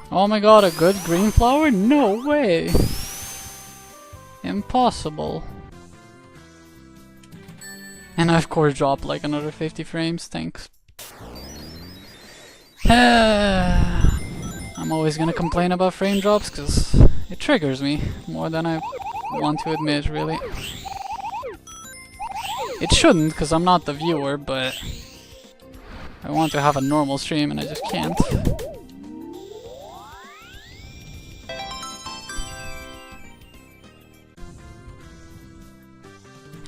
Oh my god, a good green flower? No way! Impossible. And I of course dropped like another 50 frames, thanks. I'm always gonna complain about frame drops because it triggers me more than I want to admit, really. It shouldn't, because I'm not the viewer, but I want to have a normal stream and I just can't.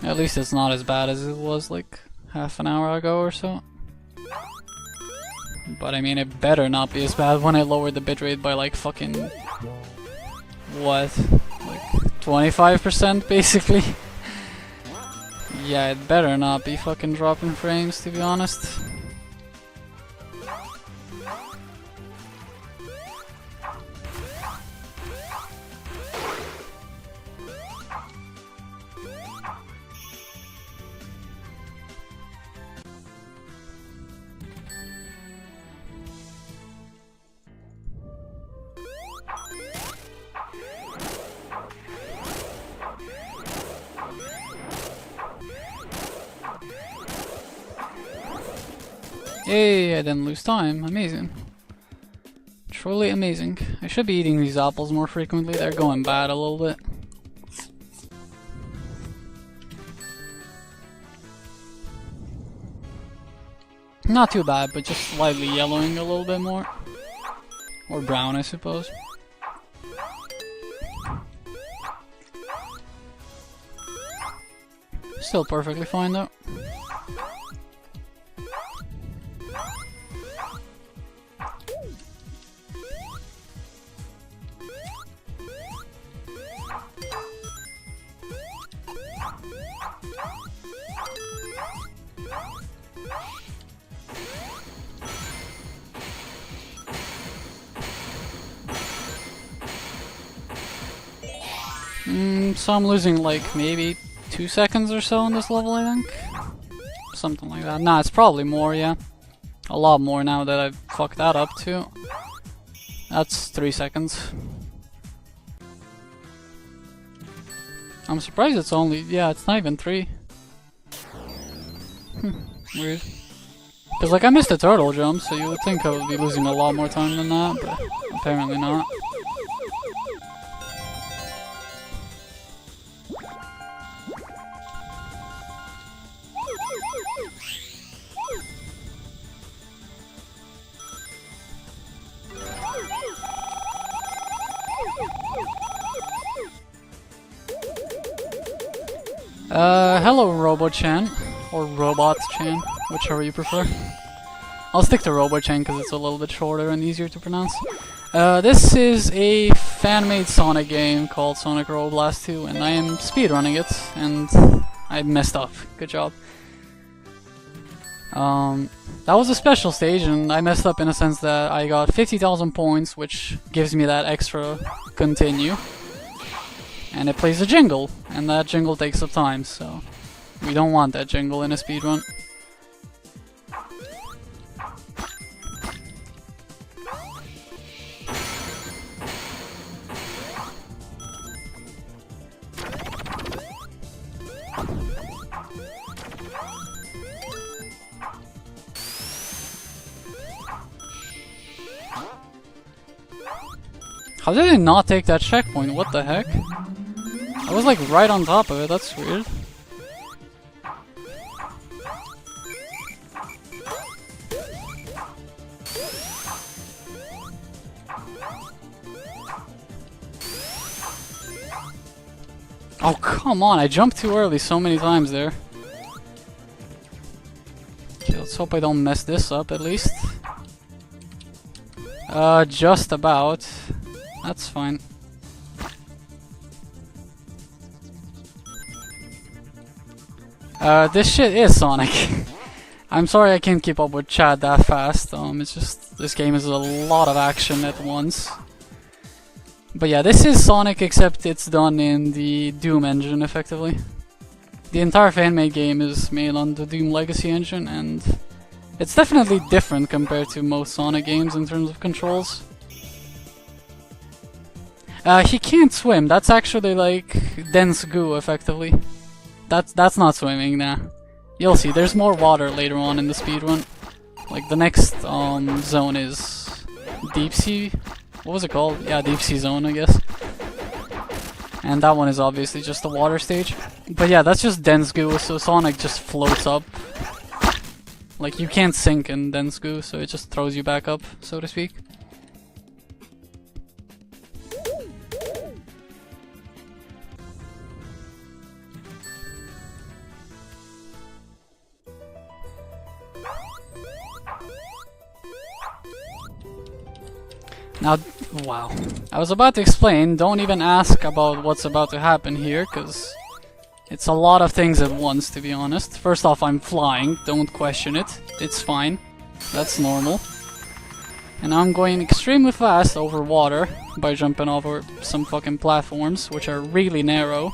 At least it's not as bad as it was like half an hour ago or so. But I mean, it better not be as bad when I lowered the bitrate by like fucking... what? Like 25% basically? Yeah, it better not be fucking dropping frames, to be honest. Hey, I didn't lose time. Amazing. Truly amazing. I should be eating these apples more frequently. They're going bad a little bit. Not too bad, but just slightly yellowing a little bit more. Or brown, I suppose. Still perfectly fine though. So I'm losing like maybe 2 seconds or so on this level, I think. Something like that. Nah, it's probably more, yeah. A lot more now that I've fucked that up too. That's 3 seconds. I'm surprised it's only, yeah, it's not even 3. Weird. Cause like I missed a turtle jump, so you would think I would be losing a lot more time than that, but apparently not. Hello Robo-chan, or Robot-chan, whichever you prefer. I'll stick to Robo-chan because it's a little bit shorter and easier to pronounce. This is a fan-made Sonic game called Sonic Robo Blast 2, and I am speedrunning it, and I messed up. Good job. That was a special stage, and I messed up in a sense that I got 50,000 points, which gives me that extra continue. And it plays a jingle, and that jingle takes up time, so we don't want that jingle in a speedrun. How did I not take that checkpoint? What the heck? I was like right on top of it, that's weird. Oh come on, I jumped too early so many times there. Okay, let's hope I don't mess this up at least. Just about. That's fine. This shit is Sonic. I'm sorry I can't keep up with chat that fast. It's just, this game is a lot of action at once. But yeah, this is Sonic, except it's done in the Doom engine, effectively. The entire fan-made game is made on the Doom Legacy engine, and it's definitely different compared to most Sonic games in terms of controls. He can't swim. That's actually like dense goo, effectively. That's not swimming, nah. You'll see, there's more water later on in the speedrun. Like, the next zone is Deep Sea. What was it called? Yeah, Deep Sea Zone, I guess. And that one is obviously just the water stage. But yeah, that's just dense goo, so Sonic just floats up. Like, you can't sink in dense goo, so it just throws you back up, so to speak. Now, wow. I was about to explain, don't even ask about what's about to happen here, because it's a lot of things at once, to be honest. First off, I'm flying, don't question it. It's fine. That's normal. And I'm going extremely fast over water by jumping over some fucking platforms, which are really narrow.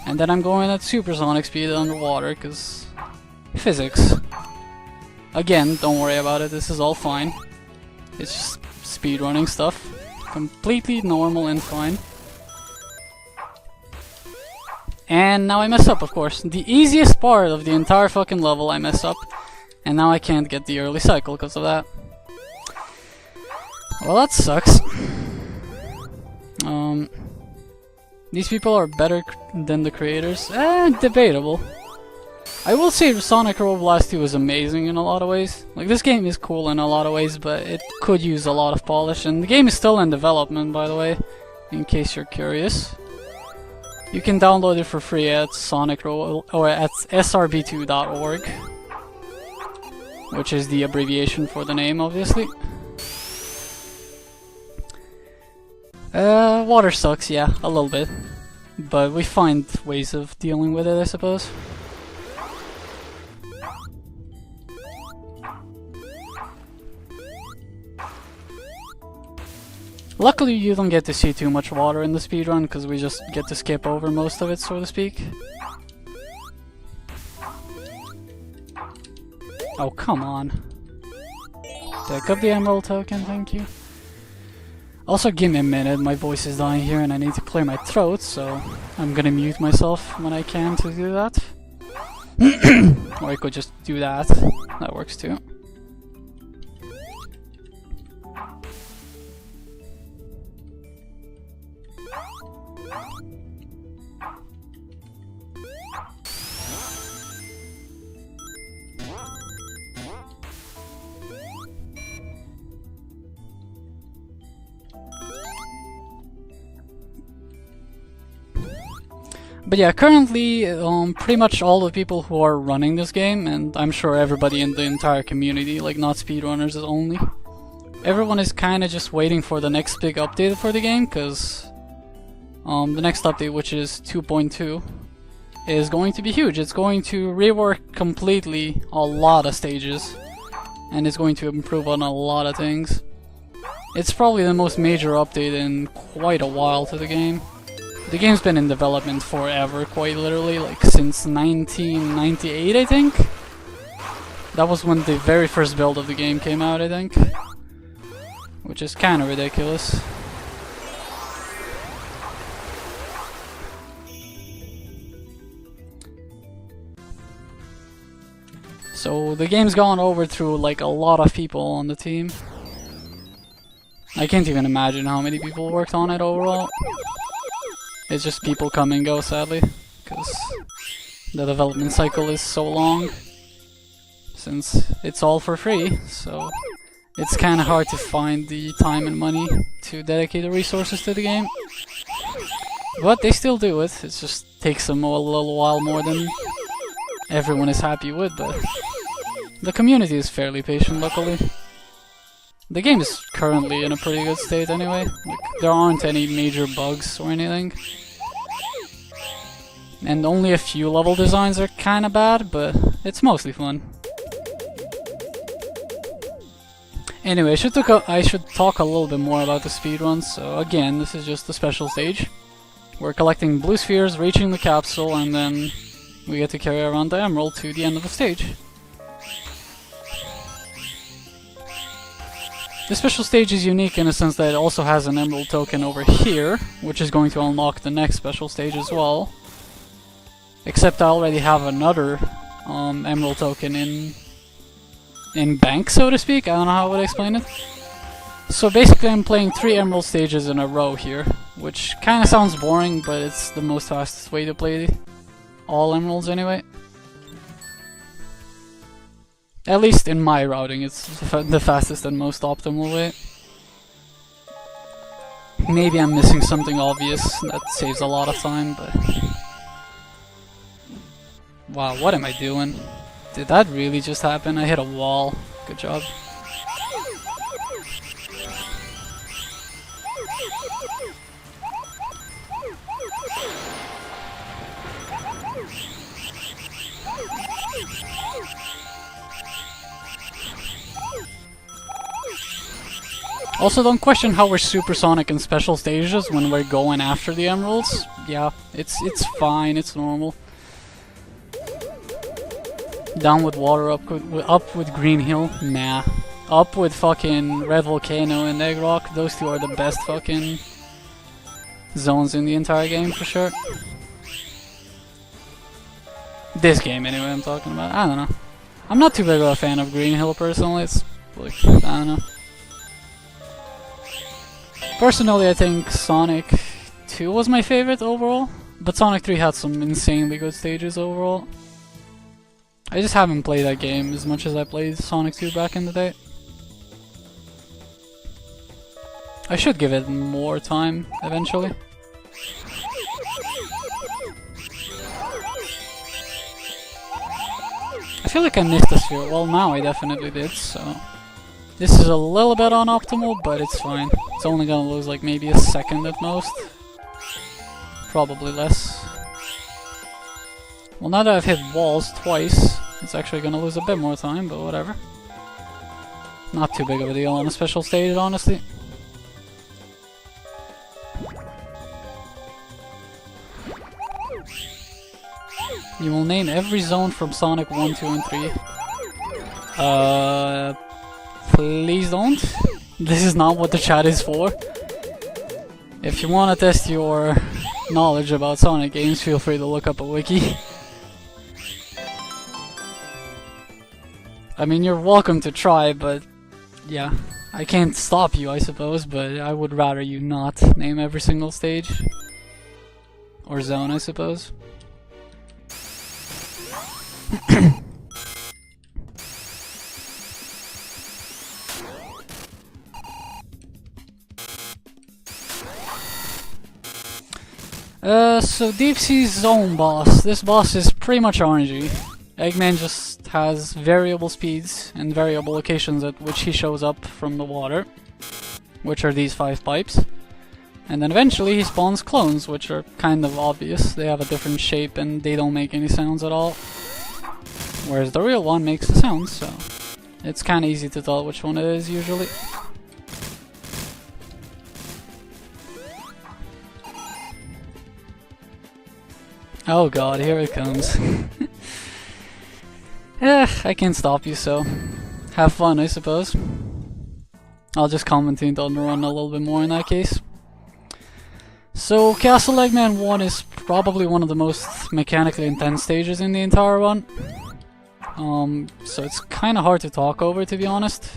And then I'm going at supersonic speed underwater, because physics. Again, don't worry about it, this is all fine. It's just speedrunning stuff. Completely normal and fine. And now I mess up, of course. The easiest part of the entire fucking level I mess up. And now I can't get the early cycle because of that. Well, that sucks. These people are better than the creators. Debatable. I will say Sonic Robo Blast 2 is amazing in a lot of ways. Like, this game is cool in a lot of ways, but it could use a lot of polish. And the game is still in development, by the way, in case you're curious. You can download it for free at SRB2.org, which is the abbreviation for the name, obviously. Water sucks, yeah, a little bit. But we find ways of dealing with it, I suppose. Luckily you don't get to see too much water in the speedrun, because we just get to skip over most of it, so to speak. Oh, come on. Pick up the emerald token, thank you. Also, give me a minute, my voice is dying here and I need to clear my throat, so I'm gonna mute myself when I can to do that. Or I could just do that, that works too. But yeah, currently, pretty much all the people who are running this game, and I'm sure everybody in the entire community, like not speedrunners only, everyone is kinda just waiting for the next big update for the game, because the next update, which is 2.2, is going to be huge. It's going to rework completely a lot of stages, and it's going to improve on a lot of things. It's probably the most major update in quite a while to the game. The game's been in development forever, quite literally, like since 1998, I think? That was when the very first build of the game came out, I think. Which is kinda ridiculous. So the game's gone over through like a lot of people on the team. I can't even imagine how many people worked on it overall. It's just people come and go, sadly, because the development cycle is so long, since it's all for free, so it's kinda hard to find the time and money to dedicate the resources to the game. But they still do it, it just takes them a little while more than everyone is happy with, but the community is fairly patient, luckily. The game is currently in a pretty good state anyway, like, there aren't any major bugs or anything. And only a few level designs are kinda bad, but it's mostly fun. Anyway, I should talk a little bit more about the speedrun. So again, this is just a special stage. We're collecting blue spheres, reaching the capsule, and then we get to carry around the emerald to the end of the stage. This special stage is unique in a sense that it also has an emerald token over here, which is going to unlock the next special stage as well. Except I already have another emerald token in bank, so to speak. I don't know how I would explain it. So basically I'm playing 3 emerald stages in a row here, which kind of sounds boring, but it's the most fastest way to play all emeralds anyway. At least in my routing, it's the fastest and most optimal way. Maybe I'm missing something obvious that saves a lot of time, but... Wow, what am I doing? Did that really just happen? I hit a wall. Good job. Also, don't question how we're supersonic in special stages when we're going after the emeralds. Yeah, it's fine, it's normal. Down with water, up with Green Hill, nah. Up with fucking Red Volcano and Egg Rock, those two are the best fucking zones in the entire game for sure. This game anyway I'm talking about, I don't know. I'm not too big of a fan of Green Hill personally, it's like, I don't know. Personally I think Sonic 2 was my favorite overall, but Sonic 3 had some insanely good stages overall. I just haven't played that game as much as I played Sonic 2 back in the day. I should give it more time eventually. I feel like I missed a sphere. Well, now I definitely did, so... This is a little bit unoptimal, but it's fine. It's only gonna lose like maybe a second at most. Probably less. Well, now that I've hit walls twice, it's actually gonna lose a bit more time, but whatever. Not too big of a deal on a special stage, honestly. You will name every zone from Sonic 1, 2, and 3. Please don't. This is not what the chat is for. If you want to test your knowledge about Sonic games, feel free to look up a wiki. I mean, you're welcome to try, but yeah, I can't stop you, I suppose, but I would rather you not name every single stage. Or zone, I suppose. So Deep Sea's zone boss. This boss is pretty much RNG. Eggman just has variable speeds and variable locations at which he shows up from the water, which are these 5 pipes. And then eventually he spawns clones, which are kind of obvious. They have a different shape and they don't make any sounds at all. Whereas the real one makes the sounds, so it's kind of easy to tell which one it is usually. Oh god, here it comes. I can't stop you, so have fun, I suppose. I'll just commentate on the run a little bit more in that case. So, Castle Eggman 1 is probably one of the most mechanically intense stages in the entire run. So it's kinda hard to talk over, to be honest.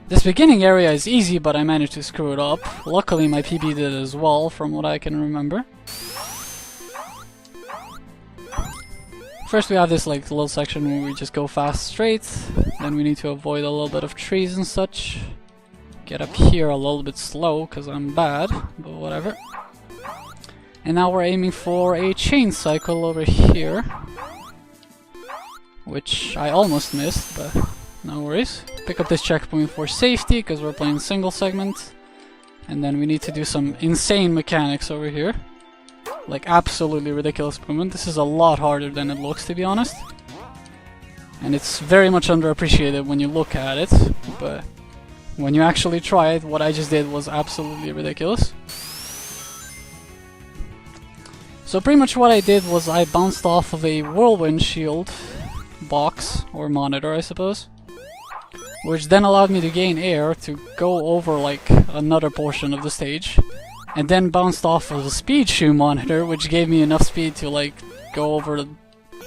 This beginning area is easy, but I managed to screw it up. Luckily my PB did as well, from what I can remember. First we have this like little section where we just go fast straight, then we need to avoid a little bit of trees and such. Get up here a little bit slow, cause I'm bad, but whatever. And now we're aiming for a chain cycle over here. Which I almost missed, but no worries. Pick up this checkpoint for safety, because we're playing single segment. And then we need to do some insane mechanics over here. Like absolutely ridiculous movement. This is a lot harder than it looks, to be honest. And it's very much underappreciated when you look at it, but when you actually try it, what I just did was absolutely ridiculous. So pretty much what I did was I bounced off of a whirlwind shield box, or monitor I suppose, which then allowed me to gain air to go over like another portion of the stage, and then bounced off of the speed shoe monitor, which gave me enough speed to like go over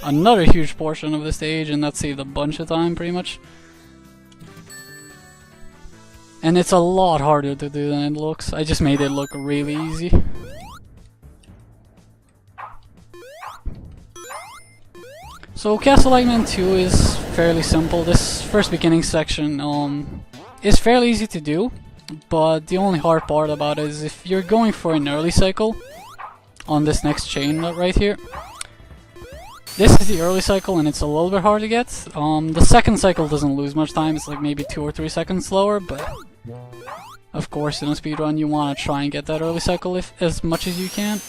another huge portion of the stage, and that saved a bunch of time pretty much. And it's a lot harder to do than it looks. I just made it look really easy. So Castle Eggman 2 is fairly simple. This first beginning section is fairly easy to do, but the only hard part about it is if you're going for an early cycle on this next chain right here. This is the early cycle and it's a little bit hard to get. The second cycle doesn't lose much time, it's like maybe 2 or 3 seconds slower, but of course in a speedrun you want to try and get that early cycle as much as you can.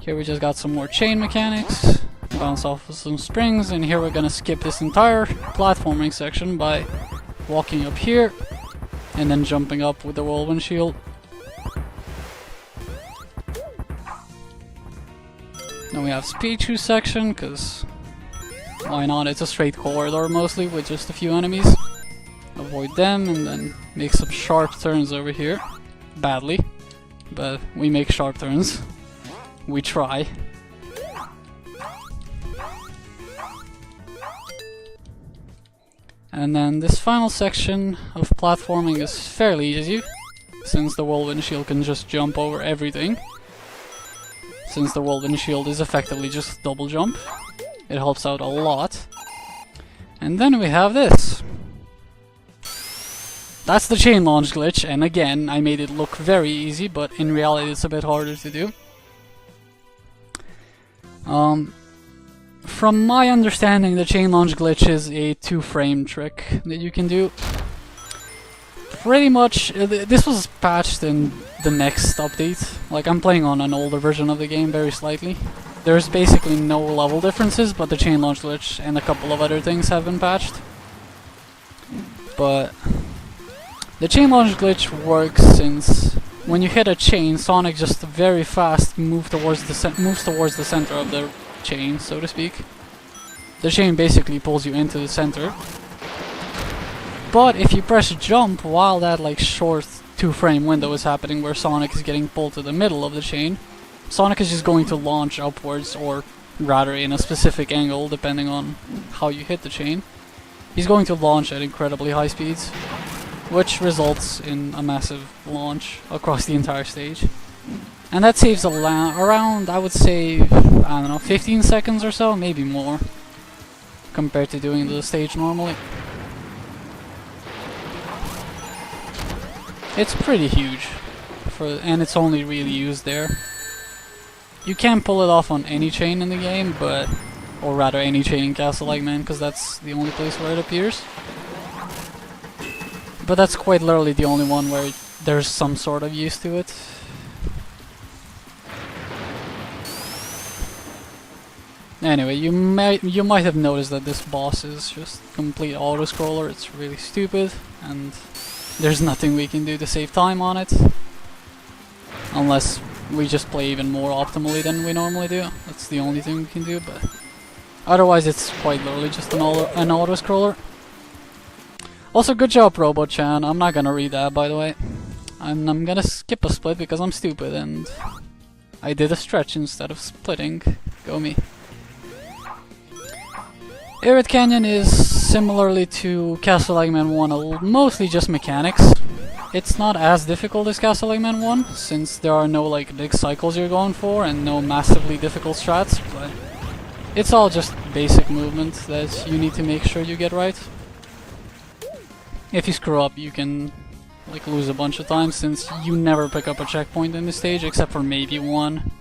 Here we just got some more chain mechanics, bounce off of some springs, and here we're gonna skip this entire platforming section by walking up here and then jumping up with the whirlwind shield. Then we have speed shoe section, because why not? It's a straight corridor mostly with just a few enemies. Avoid them and then make some sharp turns over here. Badly, but we make sharp turns. We try. And then this final section of platforming is fairly easy, since the whirlwind shield can just jump over everything. Since the whirlwind shield is effectively just double jump, it helps out a lot. And then we have this. That's the chain launch glitch, and again, I made it look very easy, but in reality it's a bit harder to do. From my understanding, the chain launch glitch is a 2-frame trick that you can do. Pretty much, this was patched in the next update. Like, I'm playing on an older version of the game, very slightly. There's basically no level differences, but the chain launch glitch and a couple of other things have been patched. But the chain launch glitch works since when you hit a chain, Sonic just very fast moves towards the center of the chain, so to speak. The chain basically pulls you into the center. But if you press jump while that like short 2-frame window is happening where Sonic is getting pulled to the middle of the chain, Sonic is just going to launch upwards, or rather in a specific angle depending on how you hit the chain. He's going to launch at incredibly high speeds, which results in a massive launch across the entire stage. And that saves around, I would say, I don't know, 15 seconds or so, maybe more, compared to doing the stage normally. It's pretty huge, and it's only really used there. You can pull it off on any chain in the game, or rather any chain in Castle Eggman, because that's the only place where it appears. But that's quite literally the only one where there's some sort of use to it. Anyway, you might have noticed that this boss is just complete auto-scroller. It's really stupid, and there's nothing we can do to save time on it. Unless we just play even more optimally than we normally do. That's the only thing we can do, but otherwise it's quite literally just an auto-scroller. Also, good job, Robo-chan. I'm not gonna read that, by the way. I'm gonna skip a split because I'm stupid, and I did a stretch instead of splitting. Go me. Arid Canyon is similarly to Castle Eggman 1, mostly just mechanics. It's not as difficult as Castle Eggman 1, since there are no like big cycles you're going for and no massively difficult strats, but it's all just basic movement that you need to make sure you get right. If you screw up, you can like lose a bunch of time, since you never pick up a checkpoint in this stage except for maybe one.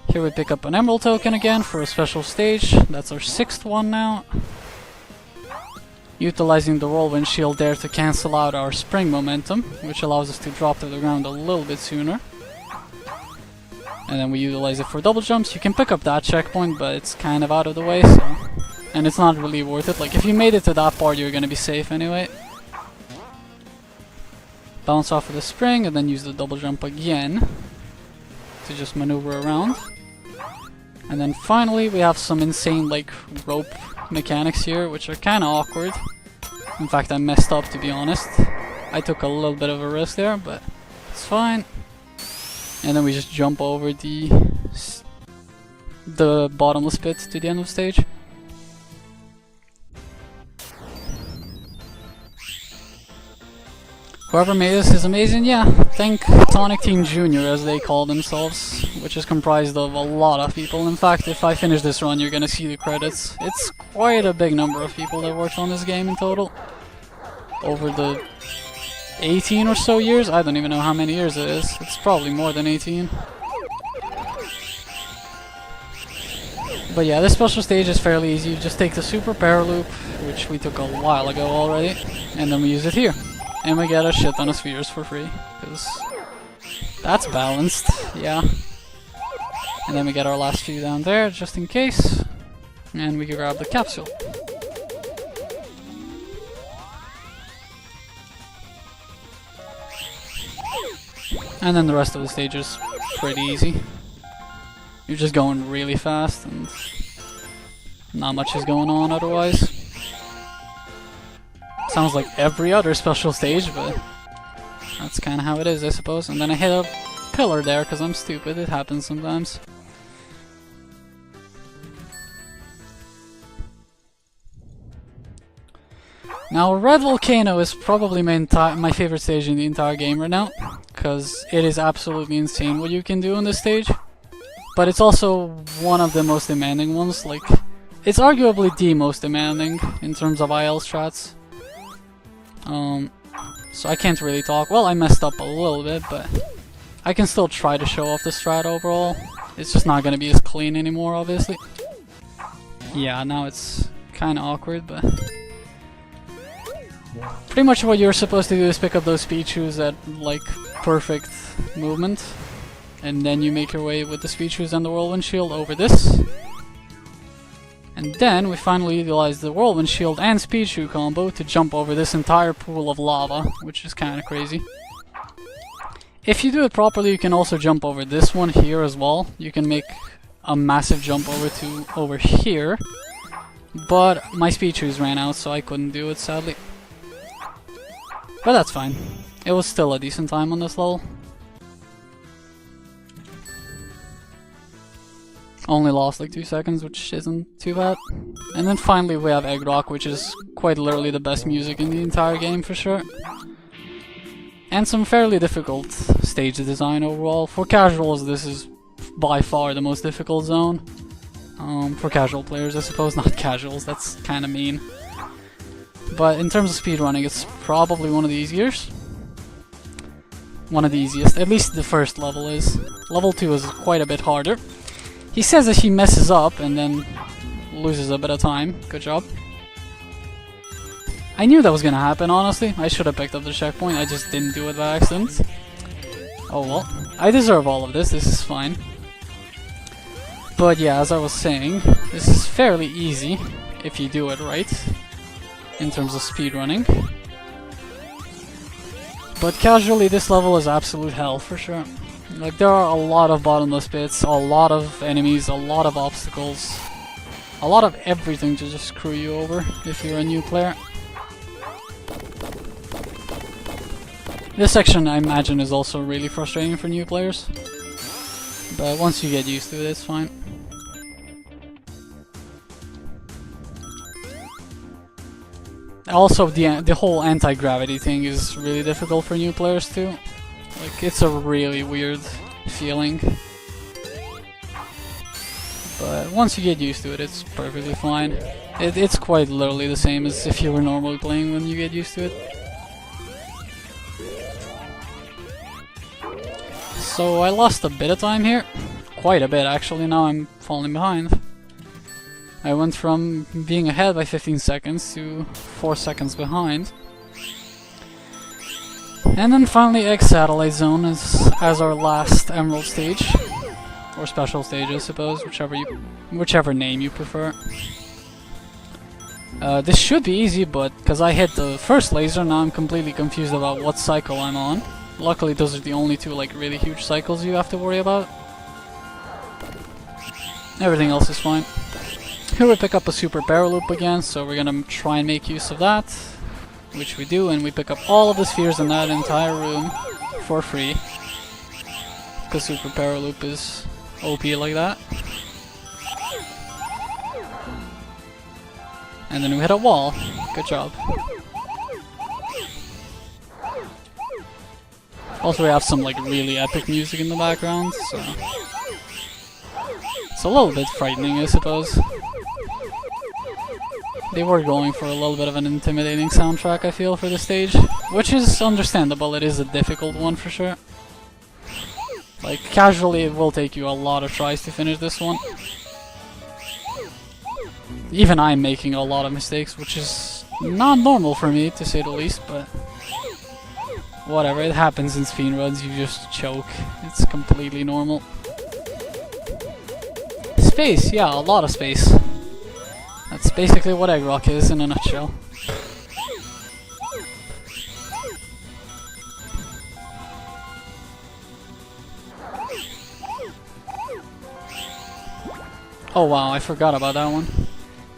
Here we pick up an emerald token again for a special stage. That's our 6th one now. Utilizing the whirlwind shield there to cancel out our spring momentum, which allows us to drop to the ground a little bit sooner. And then we utilize it for double jumps. You can pick up that checkpoint, but it's kind of out of the way, so... And it's not really worth it. Like, if you made it to that part, you're gonna be safe anyway. bounce off of the spring, and then use the double jump again to just maneuver around. And then finally we have some insane like rope mechanics here, which are kinda awkward. In fact, I messed up, to be honest. I took a little bit of a risk there, but it's fine. And then we just jump over the bottomless pit to the end of the stage. Whoever made this is amazing, yeah. Thank Tonic Team Junior, as they call themselves, which is comprised of a lot of people. In fact, if I finish this run, you're gonna see the credits. It's quite a big number of people that worked on this game in total. Over the 18 or so years? I don't even know how many years it is. It's probably more than 18. But yeah, this special stage is fairly easy. You just take the super power loop, which we took a while ago already, and then we use it here. And we get a shit ton of spheres for free, because that's balanced, yeah. And then we get our last few down there, just in case. And we can grab the capsule. And then the rest of the stage is pretty easy. You're just going really fast, and not much is going on otherwise. Sounds like every other special stage, but that's kind of how it is, I suppose. And then I hit a pillar there because I'm stupid. It happens sometimes. Now, Red Volcano is probably my favorite stage in the entire game right now, because it is absolutely insane what you can do on this stage. But it's also one of the most demanding ones. Like, it's arguably the most demanding in terms of IL strats. So I can't really talk. Well, I messed up a little bit, but I can still try to show off the strat overall. It's just not gonna be as clean anymore, obviously. Yeah, now it's kinda awkward, but pretty much what you're supposed to do is pick up those speed shoes at, like, perfect movement. And then you make your way with the speed shoes and the whirlwind shield over this. And then we finally utilize the whirlwind shield and speed shoe combo to jump over this entire pool of lava, which is kind of crazy. If you do it properly, you can also jump over this one here as well. You can make a massive jump over here, but my speed shoes ran out, so I couldn't do it, sadly. But that's fine. It was still a decent time on this level. Only lost like 2 seconds, which isn't too bad. And then finally we have Egg Rock, which is quite literally the best music in the entire game for sure. And some fairly difficult stage design overall. For casuals, this is by far the most difficult zone. For casual players, I suppose, not casuals, that's kinda mean. But in terms of speedrunning, it's probably one of the easiest. One of the easiest, at least the first level is. Level 2 is quite a bit harder. He says that he messes up and then loses a bit of time. Good job. I knew that was gonna happen, honestly. I should have picked up the checkpoint, I just didn't do it by accident. Oh well. I deserve all of this, this is fine. But yeah, as I was saying, this is fairly easy if you do it right, in terms of speedrunning. But casually, this level is absolute hell for sure. Like, there are a lot of bottomless pits, a lot of enemies, a lot of obstacles, a lot of everything to just screw you over if you're a new player. This section, I imagine, is also really frustrating for new players, but once you get used to it, it's fine. Also, the whole anti-gravity thing is really difficult for new players too. Like, it's a really weird feeling. But once you get used to it, it's perfectly fine. It's quite literally the same as if you were normally playing when you get used to it. So I lost a bit of time here. Quite a bit, actually. Now I'm falling behind. I went from being ahead by 15 seconds to 4 seconds behind. And then finally Egg Satellite Zone is as our last Emerald stage. Or special stage, I suppose, whichever name you prefer. This should be easy, but because I hit the first laser, now I'm completely confused about what cycle I'm on. Luckily, those are the only two like really huge cycles you have to worry about. Everything else is fine. Here we pick up a super barrel loop again, so we're gonna try and make use of that, which we do, and we pick up all of the spheres in that entire room for free, because super barrel loop is OP like that. And then we hit a wall. Good job. Also, we have some like really epic music in the background, so it's a little bit frightening, I suppose. They were going for a little bit of an intimidating soundtrack, I feel, for this stage, which is understandable. It is a difficult one for sure. Like, casually, it will take you a lot of tries to finish this one. Even I'm making a lot of mistakes, which is not normal for me, to say the least, but whatever, it happens in speedruns, you just choke. It's completely normal. Space, yeah, a lot of space. That's basically what Egg Rock is in a nutshell. Oh wow, I forgot about that one.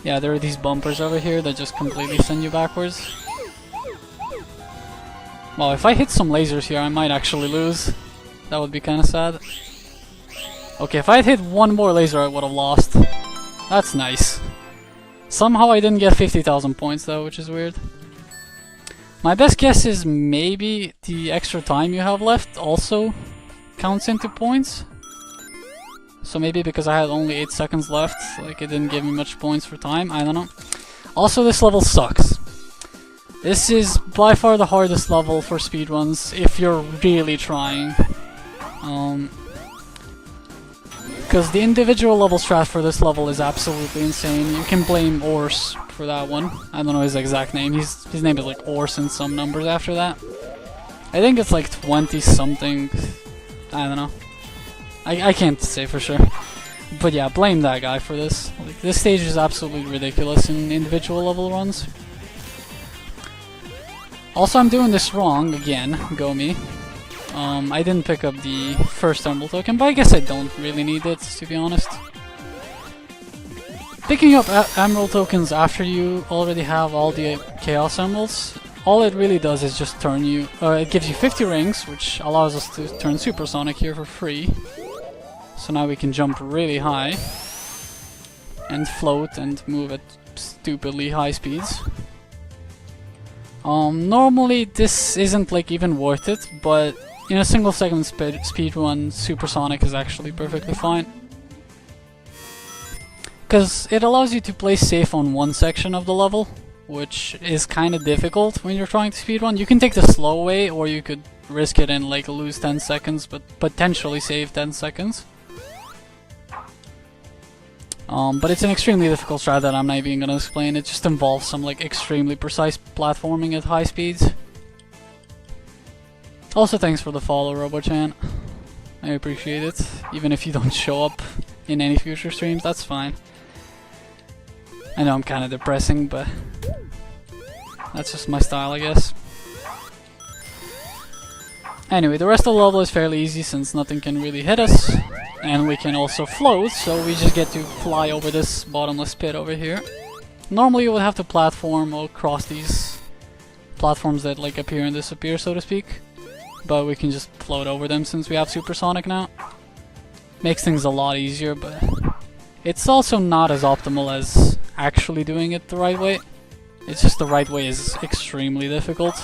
Yeah, there are these bumpers over here that just completely send you backwards. Well, if I hit some lasers here, I might actually lose. That would be kinda sad. Okay, if I had hit one more laser, I would have lost. That's nice. Somehow I didn't get 50,000 points though, which is weird. My best guess is maybe the extra time you have left also counts into points. So maybe because I had only 8 seconds left, like it didn't give me much points for time, I don't know. Also, this level sucks. This is by far the hardest level for speedruns if you're really trying. Because the individual level strat for this level is absolutely insane. You can blame Ors for that one. I don't know his exact name. His name is like Ors and some numbers after that. I think it's like 20 something. I don't know. I can't say for sure. But yeah, blame that guy for this. Like, this stage is absolutely ridiculous in individual level runs. Also, I'm doing this wrong again. Go me. I didn't pick up the first Emerald token, but I guess I don't really need it, to be honest. Picking up Emerald tokens after you already have all the Chaos Emeralds, all it really does is just turn you... it gives you 50 rings, which allows us to turn Supersonic here for free. So now we can jump really high, and float and move at stupidly high speeds. Normally this isn't like even worth it, but in a single second speedrun, Supersonic is actually perfectly fine. Because it allows you to play safe on one section of the level, which is kind of difficult when you're trying to speedrun. You can take the slow way, or you could risk it and like lose 10 seconds, but potentially save 10 seconds. But it's an extremely difficult strat that I'm not even gonna explain. It just involves some like extremely precise platforming at high speeds. Also, thanks for the follow, RoboChan. I appreciate it. Even if you don't show up in any future streams, that's fine. I know I'm kind of depressing, but that's just my style, I guess. Anyway, the rest of the level is fairly easy since nothing can really hit us. And we can also float, so we just get to fly over this bottomless pit over here. Normally you would have to platform across these platforms that like appear and disappear, so to speak. But we can just float over them since we have Supersonic now. Makes things a lot easier, but it's also not as optimal as actually doing it the right way. It's just the right way is extremely difficult.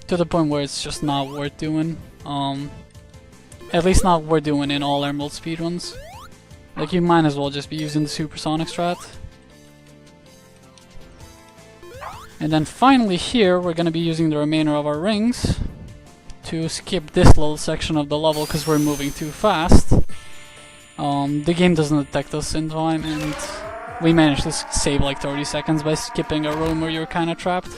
To the point where it's just not worth doing. At least not worth doing in all Emerald speedruns. Like, you might as well just be using the Supersonic strat. And then finally here, we're gonna be using the remainder of our rings to skip this little section of the level because we're moving too fast. The game doesn't detect us in time, and we managed to save like 30 seconds by skipping a room where you're kind of trapped.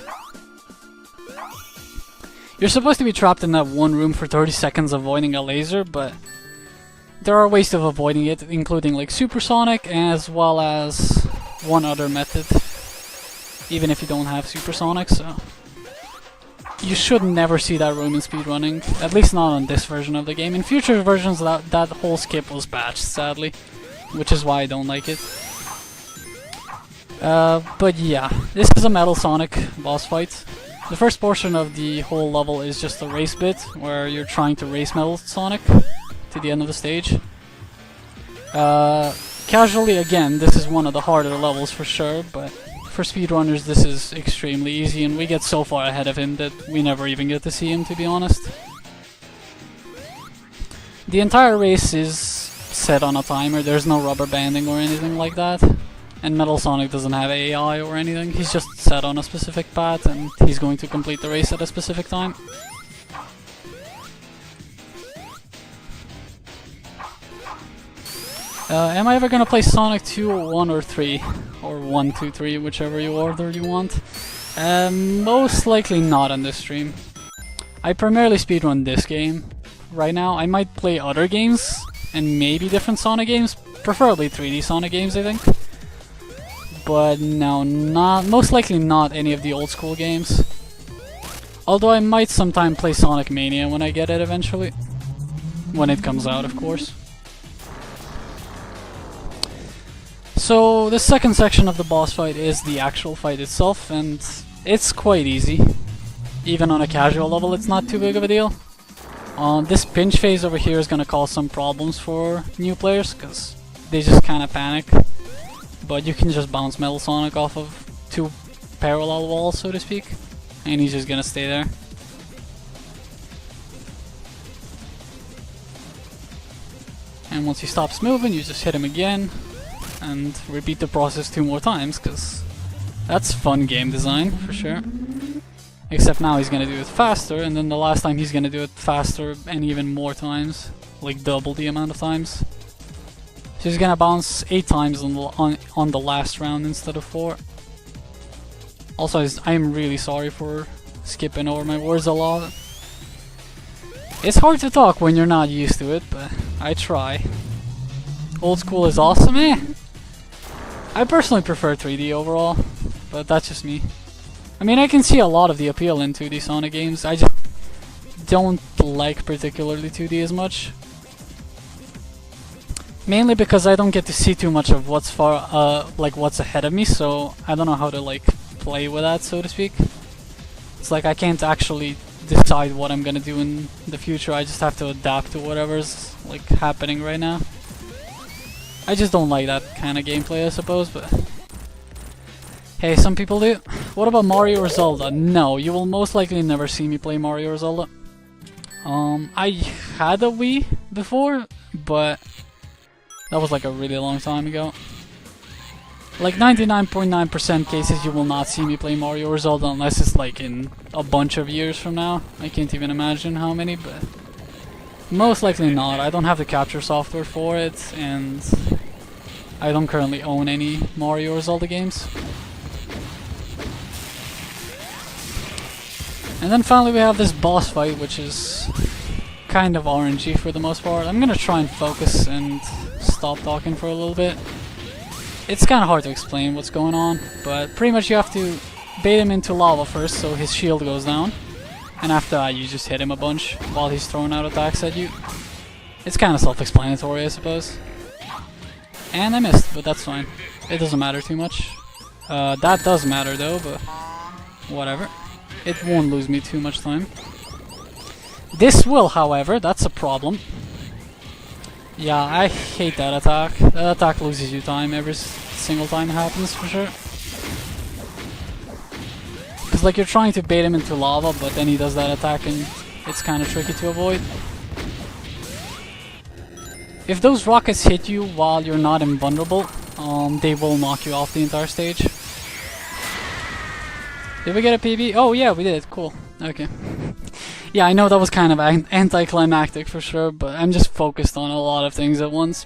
You're supposed to be trapped in that one room for 30 seconds avoiding a laser, but there are ways of avoiding it, including like Supersonic as well as one other method. even if you don't have Supersonic, so you should never see that room in speedrunning, at least not on this version of the game. In future versions that whole skip was patched, sadly, which is why I don't like it. But yeah, this is a Metal Sonic boss fight. The first portion of the whole level is just a race bit, where you're trying to race Metal Sonic to the end of the stage. Casually, again, this is one of the harder levels for sure, but for speedrunners this is extremely easy, and we get so far ahead of him that we never even get to see him, to be honest. The entire race is set on a timer, there's no rubber banding or anything like that. And Metal Sonic doesn't have AI or anything, he's just set on a specific path and he's going to complete the race at a specific time. Am I ever gonna play Sonic 2 or 1 or 3? Or 1, 2, 3, whichever order you want. Most likely not on this stream. I primarily speedrun this game right now. I might play other games, and maybe different Sonic games, preferably 3D Sonic games, I think. But no, most likely not any of the old school games. Although I might sometime play Sonic Mania when I get it eventually. When it comes out, of course. So the second section of the boss fight is the actual fight itself, and it's quite easy. Even on a casual level, it's not too big of a deal. This pinch phase over here is gonna cause some problems for new players, because they just kinda panic. But you can just bounce Metal Sonic off of 2 parallel walls, so to speak, and he's just gonna stay there. And once he stops moving, you just hit him again, and repeat the process 2 more times, because that's fun game design, for sure. Except now he's gonna do it faster, and then the last time he's gonna do it faster and even more times, like double the amount of times. So he's gonna bounce 8 times on the last round instead of 4. Also, I'm really sorry for skipping over my words a lot. It's hard to talk when you're not used to it, but I try. Old school is awesome, eh? I personally prefer 3D overall, but that's just me. I mean, I can see a lot of the appeal in 2D Sonic games, I just don't like particularly 2D as much. Mainly because I don't get to see too much of what's what's ahead of me, so I don't know how to like play with that, so to speak. It's like I can't actually decide what I'm gonna do in the future, I just have to adapt to whatever's like happening right now. I just don't like that kind of gameplay, I suppose, but hey, some people do. What about Mario or Zelda? No, you will most likely never see me play Mario or Zelda. I had a Wii before, but that was like a really long time ago. Like 99.9% cases you will not see me play Mario or Zelda unless it's like in a bunch of years from now. I can't even imagine how many, but most likely not. I don't have the capture software for it, and I don't currently own any Mario or Zelda games. And then finally we have this boss fight, which is kind of RNG for the most part. I'm gonna try and focus and stop talking for a little bit. It's kind of hard to explain what's going on, but pretty much you have to bait him into lava first so his shield goes down. And after that you just hit him a bunch while he's throwing out attacks at you. It's kind of self-explanatory, I suppose. And I missed, but that's fine. It doesn't matter too much. That does matter though, but whatever. It won't lose me too much time. This will, however, that's a problem. Yeah, I hate that attack. That attack loses you time every single time it happens, for sure. Because like you're trying to bait him into lava, but then he does that attack and it's kind of tricky to avoid. If those rockets hit you while you're not invulnerable, they will knock you off the entire stage. Did we get a PB? Oh yeah, we did. Cool. Okay. Yeah, I know that was kind of anticlimactic for sure, but I'm just focused on a lot of things at once.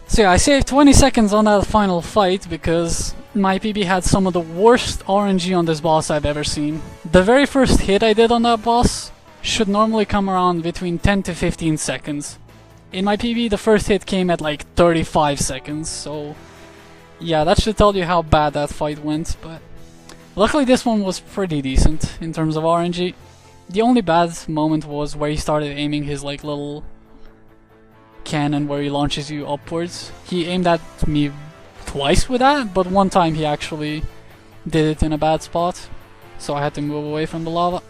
So yeah, I saved 20 seconds on that final fight because my PB had some of the worst RNG on this boss I've ever seen. The very first hit I did on that boss should normally come around between 10 to 15 seconds. In my PB, the first hit came at like 35 seconds, so yeah, that should tell you how bad that fight went, but luckily this one was pretty decent in terms of RNG. The only bad moment was where he started aiming his like little cannon where he launches you upwards. He aimed at me twice with that, but one time he actually did it in a bad spot, so I had to move away from the lava.